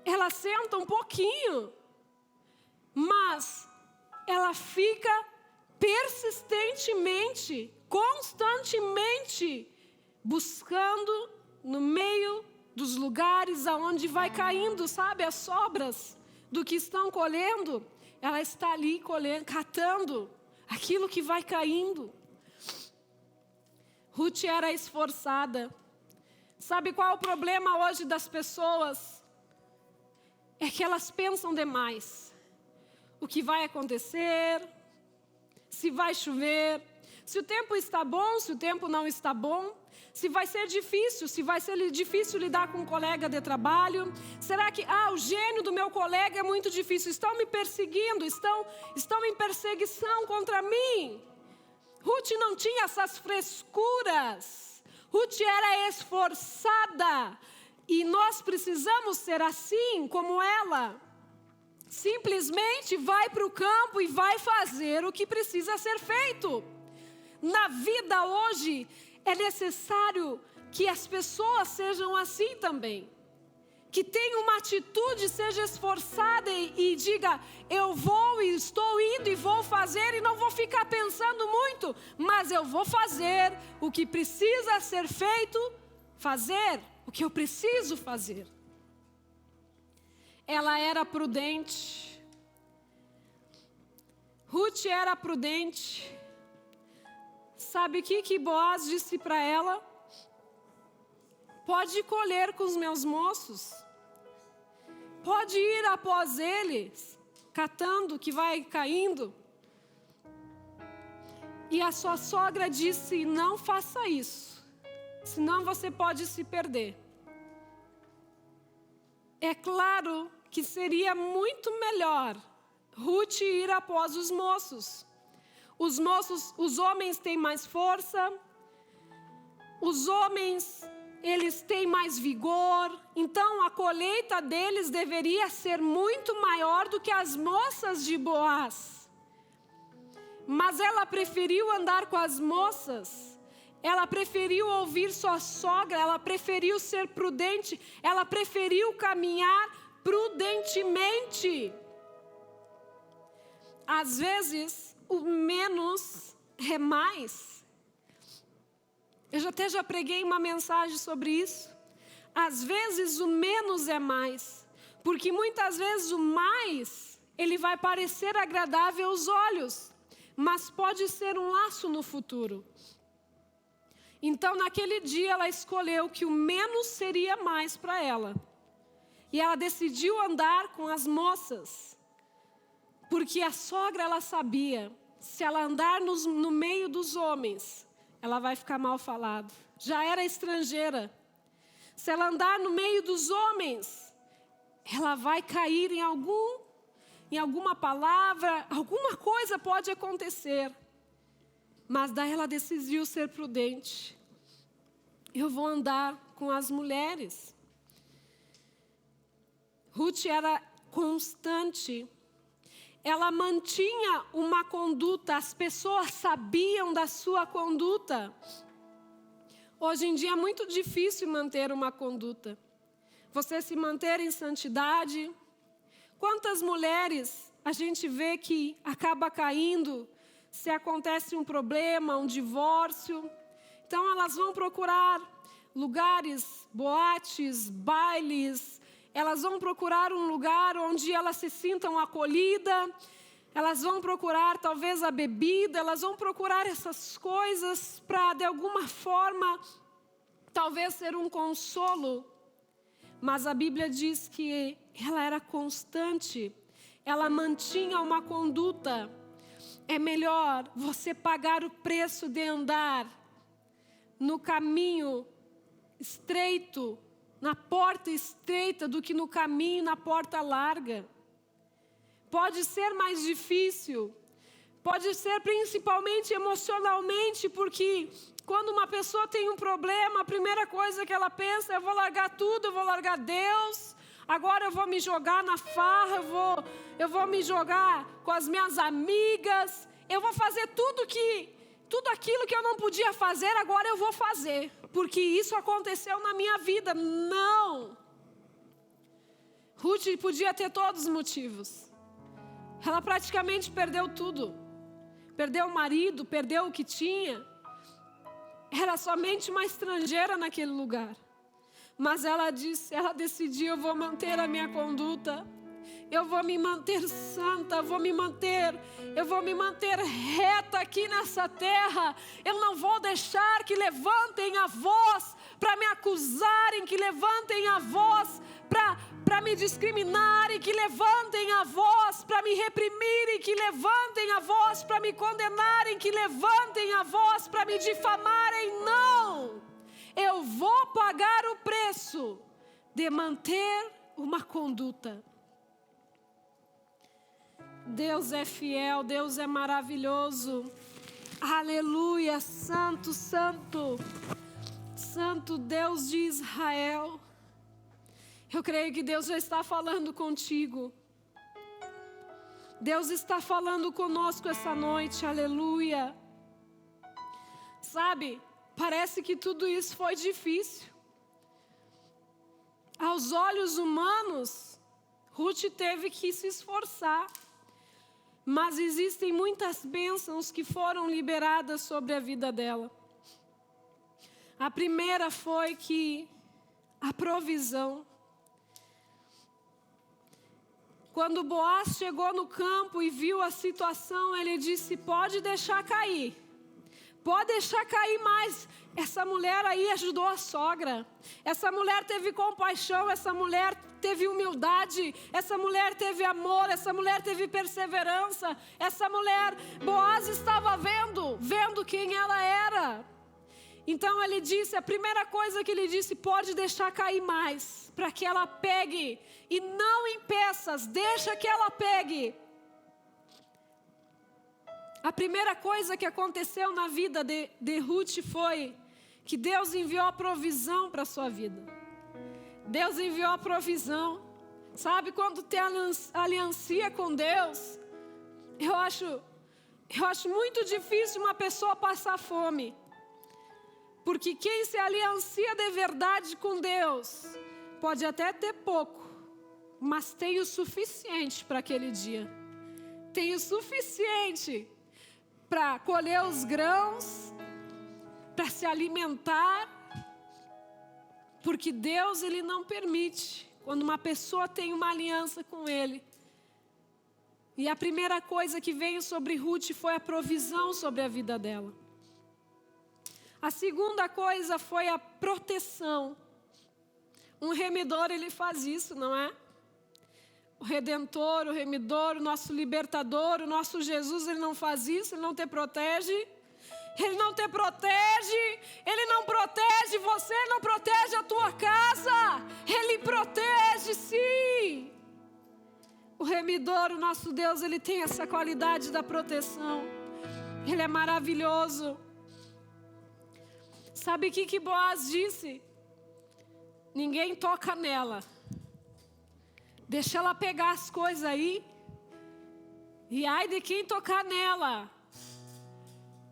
Ela senta um pouquinho, mas ela fica persistentemente, constantemente buscando no meio dos lugares aonde vai caindo, sabe, as sobras do que estão colhendo. Ela está ali colhendo, catando aquilo que vai caindo. Ruth era esforçada. Sabe qual é o problema hoje das pessoas? É que elas pensam demais. O que vai acontecer, se vai chover, se o tempo está bom, se o tempo não está bom, se vai ser difícil lidar com um colega de trabalho. Será que, o gênio do meu colega é muito difícil, estão me perseguindo, estão em perseguição contra mim. Ruth não tinha essas frescuras. Ruth era esforçada. E nós precisamos ser assim como ela. simplesmente vai para o campo e vai fazer o que precisa ser feito. Na vida hoje, é necessário que as pessoas sejam assim também. Que tenha uma atitude, seja esforçada e diga, eu vou e estou indo e vou fazer e não vou ficar pensando muito, mas eu vou fazer o que precisa ser feito, fazer o que eu preciso fazer. Ela era prudente. Ruth era prudente. Sabe o que Boaz disse para ela? Pode colher com os meus moços. Pode ir após eles, catando o que vai caindo. E a sua sogra disse, não faça isso, senão você pode se perder. É claro que seria muito melhor Ruth ir após os moços. Os homens têm mais força, os homens, eles têm mais vigor, então a colheita deles deveria ser muito maior do que as moças de Boaz. Mas ela preferiu andar com as moças, ela preferiu ouvir sua sogra, ela preferiu ser prudente, ela preferiu caminhar prudentemente. Às vezes, o menos é mais. Eu até já preguei uma mensagem sobre isso. Às vezes o menos é mais. Porque muitas vezes o mais, ele vai parecer agradável aos olhos. Mas pode ser um laço no futuro. Então naquele dia ela escolheu que o menos seria mais para ela. E ela decidiu andar com as moças. Porque a sogra ela sabia, se ela andar no meio dos homens, ela vai ficar mal falada. Já era estrangeira. Se ela andar no meio dos homens, ela vai cair em alguma palavra, alguma coisa pode acontecer. Mas daí ela decidiu ser prudente. Eu vou andar com as mulheres. Ruth era constante. Ela mantinha uma conduta, as pessoas sabiam da sua conduta. Hoje em dia é muito difícil manter uma conduta. Você se manter em santidade. Quantas mulheres a gente vê que acaba caindo se acontece um problema, um divórcio. Então elas vão procurar lugares, boates, bailes. Elas vão procurar um lugar onde elas se sintam acolhidas. Elas vão procurar talvez a bebida. Elas vão procurar essas coisas para de alguma forma talvez ser um consolo. Mas a Bíblia diz que ela era constante. Ela mantinha uma conduta. É melhor você pagar o preço de andar no caminho estreito, na porta estreita, do que no caminho, na porta larga. Pode ser mais difícil, pode ser principalmente emocionalmente, porque quando uma pessoa tem um problema, a primeira coisa que ela pensa é: eu vou largar tudo, eu vou largar Deus, agora eu vou me jogar na farra, eu vou me jogar com as minhas amigas, eu vou fazer tudo aquilo que eu não podia fazer, agora eu vou fazer, porque isso aconteceu na minha vida. Não! Ruth podia ter todos os motivos. Ela praticamente perdeu tudo. Perdeu o marido, perdeu o que tinha. Era somente uma estrangeira naquele lugar. Mas ela decidiu: eu vou manter a minha conduta. Eu vou me manter santa, eu vou me manter reta aqui nessa terra. Eu não vou deixar que levantem a voz para me acusarem, que levantem a voz para me discriminarem, que levantem a voz para me reprimirem, que levantem a voz para me condenarem, que levantem a voz para me difamarem. Não! Eu vou pagar o preço de manter uma conduta. Deus é fiel, Deus é maravilhoso. Aleluia, santo, santo, santo Deus de Israel. Eu creio que Deus já está falando contigo. Deus está falando conosco essa noite, aleluia. Sabe, parece que tudo isso foi difícil. Aos olhos humanos, Ruth teve que se esforçar. Mas existem muitas bênçãos que foram liberadas sobre a vida dela. A primeira foi que a provisão. Quando Boaz chegou no campo e viu a situação, ele disse: pode deixar cair. Pode deixar cair mais. Essa mulher aí ajudou a sogra. Essa mulher teve compaixão, essa mulher teve humildade, essa mulher teve amor, essa mulher teve perseverança. Essa mulher, Boaz estava vendo quem ela era. Então ele disse, a primeira coisa que ele disse: pode deixar cair mais, para que ela pegue, e não em peças, deixa que ela pegue. A primeira coisa que aconteceu na vida de Ruth foi que Deus enviou a provisão para a sua vida. Deus enviou a provisão. Sabe, quando tem aliança com Deus, eu acho muito difícil uma pessoa passar fome. Porque quem se aliancia de verdade com Deus, pode até ter pouco, mas tem o suficiente para aquele dia. Tem o suficiente para colher os grãos, para se alimentar. Porque Deus, Ele não permite quando uma pessoa tem uma aliança com Ele. E a primeira coisa que veio sobre Ruth foi a provisão sobre a vida dela. A segunda coisa foi a proteção. Um remidor, ele faz isso, não é? O Redentor, o remidor, o nosso libertador, o nosso Jesus, ele não faz isso, ele não te protege. Ele não te protege, Ele não protege você, não protege a tua casa. Ele protege, sim. O remidor, o nosso Deus, Ele tem essa qualidade da proteção. Ele é maravilhoso. Sabe o que Boaz disse? Ninguém toca nela. Deixa ela pegar as coisas aí. E ai de quem tocar nela.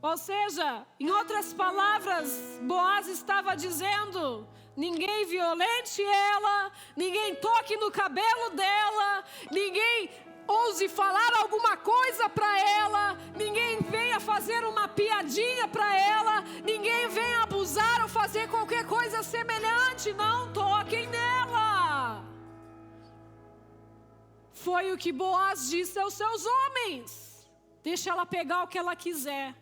Ou seja, em outras palavras, Boaz estava dizendo: ninguém violente ela, ninguém toque no cabelo dela, ninguém ouse falar alguma coisa para ela, ninguém venha fazer uma piadinha para ela, ninguém venha abusar ou fazer qualquer coisa semelhante, não toquem nela. Foi o que Boaz disse aos seus homens: deixa ela pegar o que ela quiser.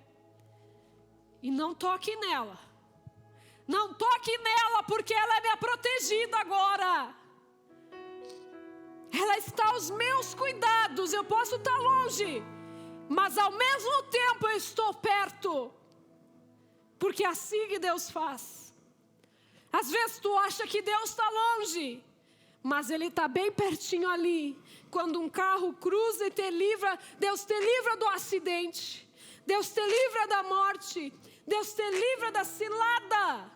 E não toque nela. Não toque nela, porque ela é minha protegida agora. Ela está aos meus cuidados. Eu posso estar longe, mas ao mesmo tempo eu estou perto. Porque é assim que Deus faz. Às vezes tu acha que Deus está longe, mas Ele está bem pertinho ali. Quando um carro cruza e te livra, Deus te livra do acidente. Deus te livra da morte. Deus te livra da cilada.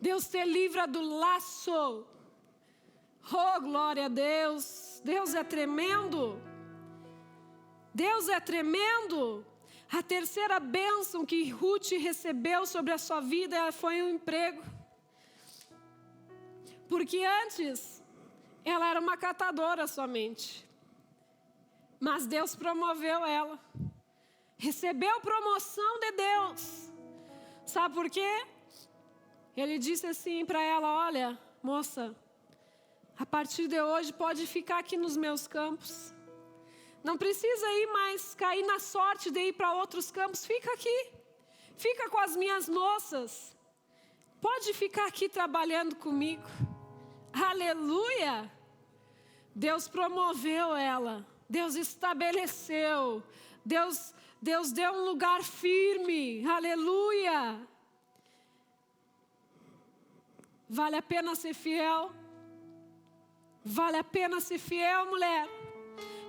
Deus te livra do laço. Oh, glória a Deus. Deus é tremendo. Deus é tremendo. A terceira bênção que Ruth recebeu sobre a sua vida foi um emprego. Porque antes, ela era uma catadora somente. Mas Deus promoveu ela. Recebeu promoção de Deus. Sabe por quê? Ele disse assim para ela: olha, moça, a partir de hoje pode ficar aqui nos meus campos. Não precisa ir mais cair na sorte de ir para outros campos. Fica aqui. Fica com as minhas moças. Pode ficar aqui trabalhando comigo. Aleluia! Deus promoveu ela. Deus estabeleceu. Deus deu um lugar firme. Aleluia! Vale a pena ser fiel? Vale a pena ser fiel, mulher?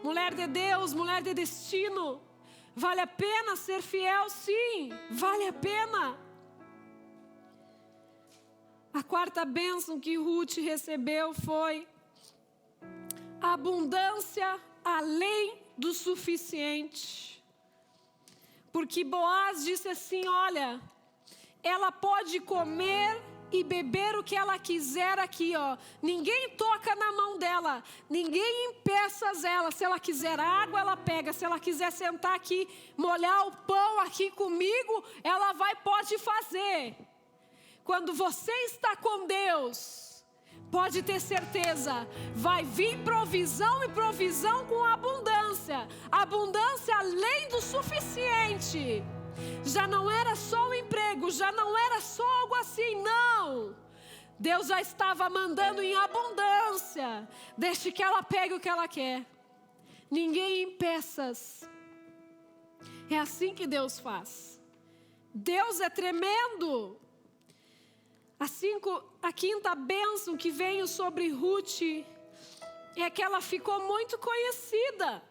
Mulher de Deus, mulher de destino. Vale a pena ser fiel? Sim, vale a pena. A quarta bênção que Ruth recebeu foi a abundância além do suficiente. Porque Boaz disse assim: olha, ela pode comer e beber o que ela quiser aqui, ó. Ninguém toca na mão dela, ninguém impeça ela. Se ela quiser água, ela pega. Se ela quiser sentar aqui, molhar o pão aqui comigo, ela pode fazer. Quando você está com Deus, pode ter certeza, vai vir provisão, e provisão com abundância. Abundância além do suficiente. Já não era só um emprego, já não era só algo assim, não. Deus já estava mandando em abundância. Deixe que ela pegue o que ela quer. Ninguém impeça. É assim que Deus faz. Deus é tremendo. A quinta bênção que veio sobre Ruth é que ela ficou muito conhecida.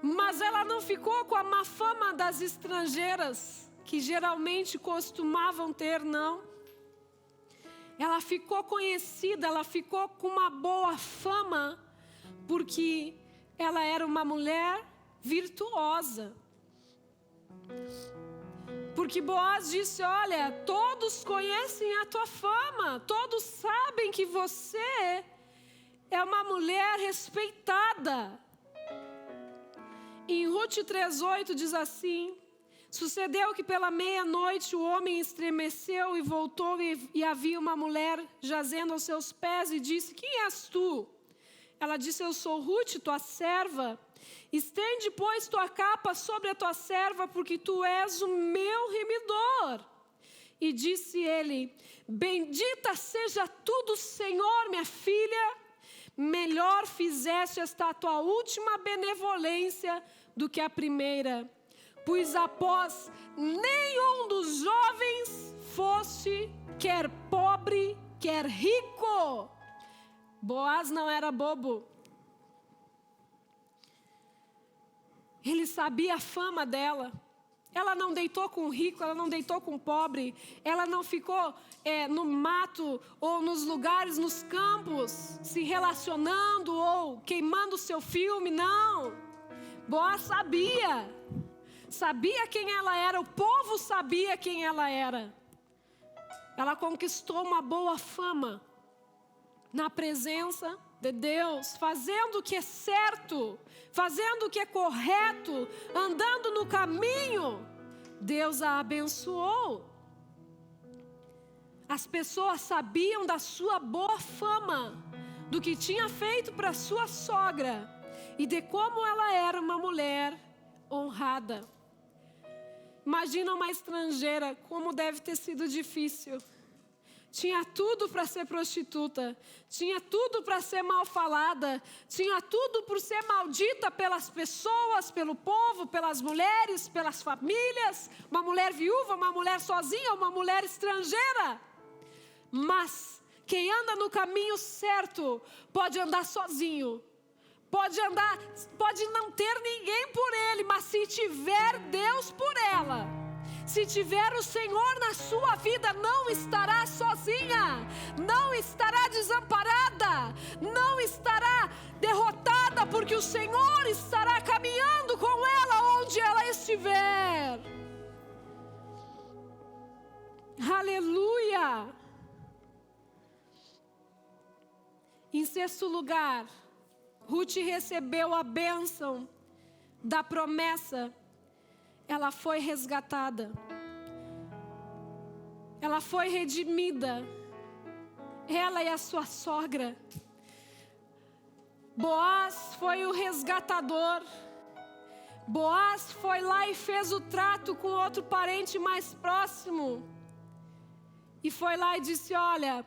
Mas ela não ficou com a má fama das estrangeiras, que geralmente costumavam ter, não. Ela ficou conhecida, ela ficou com uma boa fama, porque ela era uma mulher virtuosa. Porque Boaz disse: olha, todos conhecem a tua fama, todos sabem que você é uma mulher respeitada. Em Ruth 3:8 diz assim: sucedeu que pela meia-noite o homem estremeceu e voltou, e havia uma mulher jazendo aos seus pés, e disse: quem és tu? Ela disse: eu sou Ruth, tua serva. Estende, pois, tua capa sobre a tua serva, porque tu és o meu remidor. E disse ele: bendita seja tu do Senhor, minha filha. Melhor fizeste esta tua última benevolência do que a primeira, pois após nenhum dos jovens foste, quer pobre, quer rico. Boaz não era bobo. Ele sabia a fama dela. Ela não deitou com o rico, ela não deitou com o pobre. Ela não ficou no mato ou nos lugares, nos campos, se relacionando ou queimando seu filme, não. Boaz sabia quem ela era, o povo sabia quem ela era. Ela conquistou uma boa fama na presença de Deus, fazendo o que é certo, fazendo o que é correto, andando no caminho. Deus a abençoou. As pessoas sabiam da sua boa fama, do que tinha feito para sua sogra e de como ela era uma mulher honrada. Imagina uma estrangeira, como deve ter sido difícil. Tinha tudo para ser prostituta, tinha tudo para ser mal falada, tinha tudo por ser maldita pelas pessoas, pelo povo, pelas mulheres, pelas famílias. Uma mulher viúva, uma mulher sozinha, uma mulher estrangeira. Mas quem anda no caminho certo pode andar sozinho, pode não ter ninguém por ele, mas se tiver Deus por ela, se tiver o Senhor na sua vida, não estará sozinha, não estará desamparada, não estará derrotada, porque o Senhor estará caminhando com ela onde ela estiver. Aleluia! Em sexto lugar, Ruth recebeu a bênção da promessa. Ela foi resgatada. Ela foi redimida. Ela e a sua sogra. Boaz foi o resgatador. Boaz foi lá e fez o trato com outro parente mais próximo. E foi lá e disse: olha,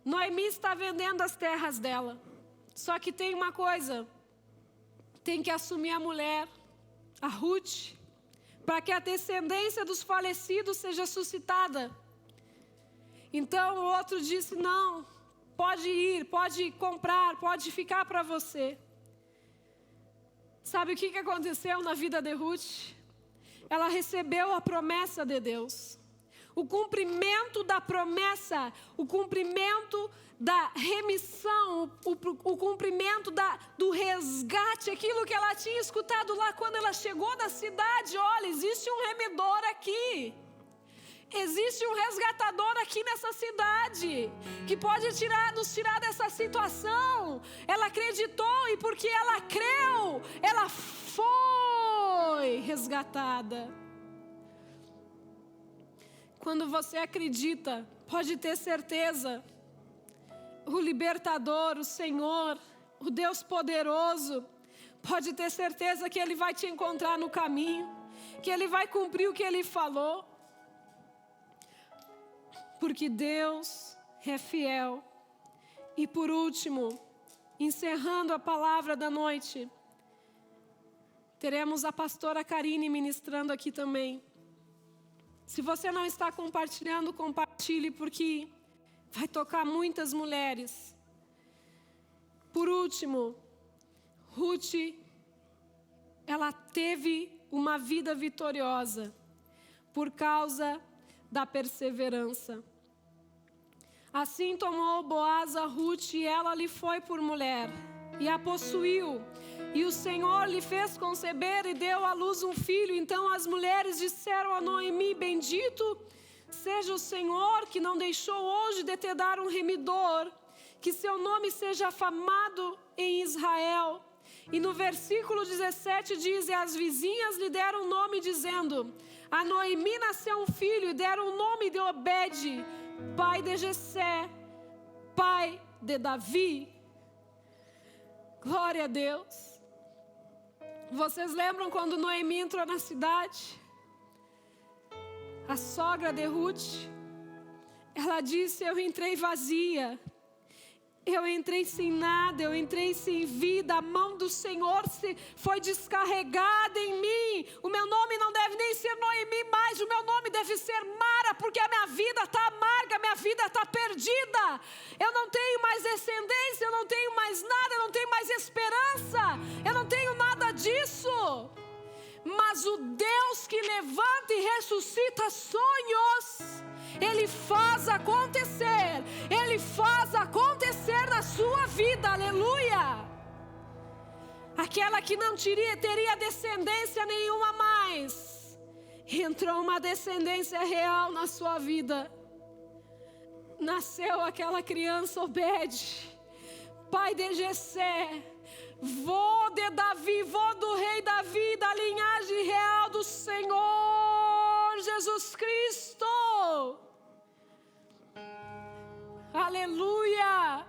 Noemi está vendendo as terras dela. Só que tem uma coisa. Tem que assumir a mulher, a Ruth, para que a descendência dos falecidos seja suscitada. Então o outro disse: não, pode ir, pode comprar, pode ficar para você. Sabe o que aconteceu na vida de Ruth? Ela recebeu a promessa de Deus. o cumprimento da promessa, o cumprimento da remissão, o cumprimento do resgate, aquilo que ela tinha escutado lá quando ela chegou na cidade. Olha, existe um remidor aqui. Existe um resgatador aqui nessa cidade, que pode nos tirar dessa situação. Ela acreditou e porque ela creu, ela foi resgatada. Quando você acredita, pode ter certeza, o libertador, o Senhor, o Deus poderoso, pode ter certeza que Ele vai te encontrar no caminho, que Ele vai cumprir o que Ele falou. Porque Deus é fiel. E por último, encerrando a palavra da noite, teremos a pastora Karine ministrando aqui também. Se você não está compartilhando, compartilhe, porque vai tocar muitas mulheres. Por último, Ruth, ela teve uma vida vitoriosa por causa da perseverança. Assim tomou Boaz a Ruth e ela lhe foi por mulher e a possuiu. E o Senhor lhe fez conceber e deu à luz um filho. Então as mulheres disseram a Noemi: bendito seja o Senhor que não deixou hoje de te dar um remidor, que seu nome seja afamado em Israel. E no versículo 17 diz: e as vizinhas lhe deram o nome dizendo: a Noemi nasceu um filho, e deram o nome de Obed, pai de Jessé, pai de Davi. Glória a Deus. Vocês lembram quando Noemi entrou na cidade? A sogra de Ruth, ela disse: eu entrei vazia, eu entrei sem nada, eu entrei sem vida, a mão do Senhor foi descarregada em mim. O meu nome não deve nem ser Noemi mais, o meu nome deve ser Mara, porque a minha vida está amarga, a minha vida está perdida. Eu não tenho mais descendência, eu não tenho mais nada, eu não tenho mais esperança, eu não tenho nada disso. Mas o Deus que levanta e ressuscita sonhos, Ele faz acontecer. Ele faz acontecer na sua vida, aleluia. Aquela que não teria descendência nenhuma mais, entrou uma descendência real na sua vida. Nasceu aquela criança Obed, pai de Jessé, vô de Davi, vô do rei Davi, da linhagem real do Senhor Jesus Cristo. Aleluia.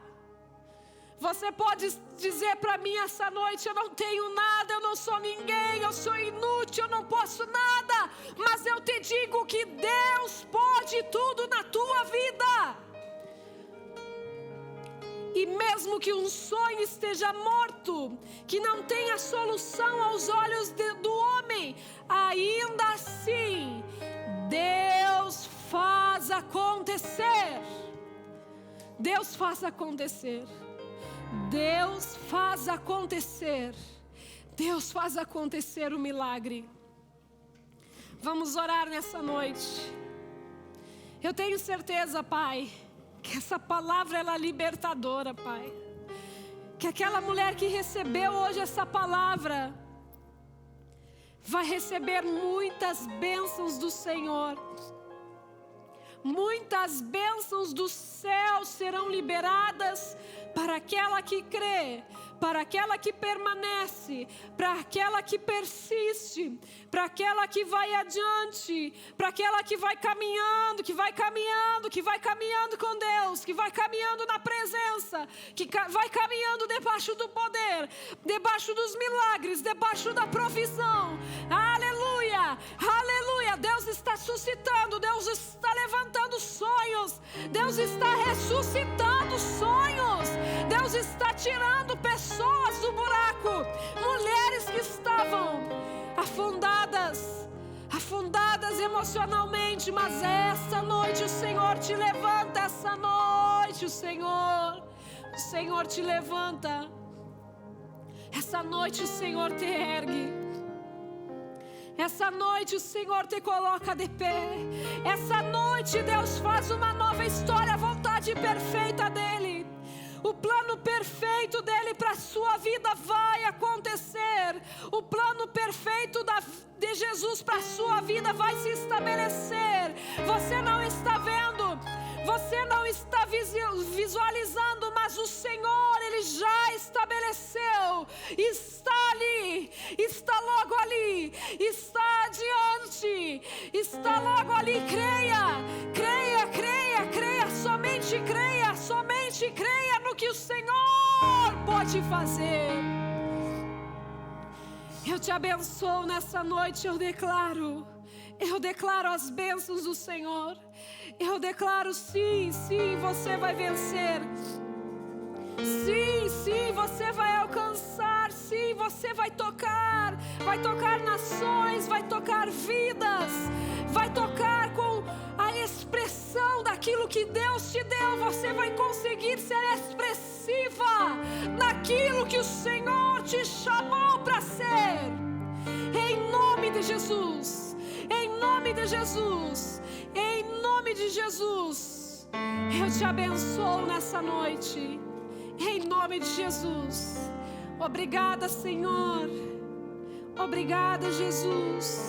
Você pode dizer para mim essa noite: eu não tenho nada, eu não sou ninguém, eu sou inútil, eu não posso nada. Mas eu te digo que Deus pode tudo na tua vida. E mesmo que um sonho esteja morto, que não tenha solução aos olhos do homem, ainda assim, Deus faz acontecer. Deus faz acontecer. Deus faz acontecer. Deus faz acontecer o milagre. Vamos orar nessa noite. Eu tenho certeza, Pai, que essa palavra ela é libertadora, Pai. Que aquela mulher que recebeu hoje essa palavra vai receber muitas bênçãos do Senhor. Muitas bênçãos do céu serão liberadas para aquela que crê, para aquela que permanece, para aquela que persiste, para aquela que vai adiante, para aquela que vai caminhando, que vai caminhando, que vai caminhando com Deus, que vai caminhando na presença, que vai caminhando debaixo do poder, debaixo dos milagres, debaixo da provisão. Aleluia, aleluia. Deus está suscitando, Deus está levantando sonhos, Deus está ressuscitando sonhos, Deus está tirando pessoas do buraco, mulheres que estavam afundadas emocionalmente, mas essa noite o Senhor te levanta, essa noite o Senhor te levanta, essa noite o Senhor te ergue. Essa noite o Senhor te coloca de pé. Essa noite Deus faz uma nova história, a vontade perfeita dEle. O plano perfeito dEle para a sua vida vai acontecer. O plano perfeito de Jesus para a sua vida vai se estabelecer. Você não está vendo, você não está visualizando, mas o Senhor, Ele já estabeleceu. Está ali, está logo ali, está adiante, está logo ali. Creia, creia, creia, creia, somente creia no que o Senhor pode fazer. Eu te abençoo nessa noite, eu declaro as bênçãos do Senhor. Eu declaro sim, você vai vencer. Sim, você vai alcançar. Sim, você vai tocar nações, vai tocar vidas, vai tocar com a expressão daquilo que Deus te deu. Você vai conseguir ser expressiva naquilo que o Senhor te chamou para ser. Em nome de Jesus, em nome de Jesus, em nome de Jesus, eu te abençoo nessa noite. Em nome de Jesus. Obrigada, Senhor. Obrigada, Jesus.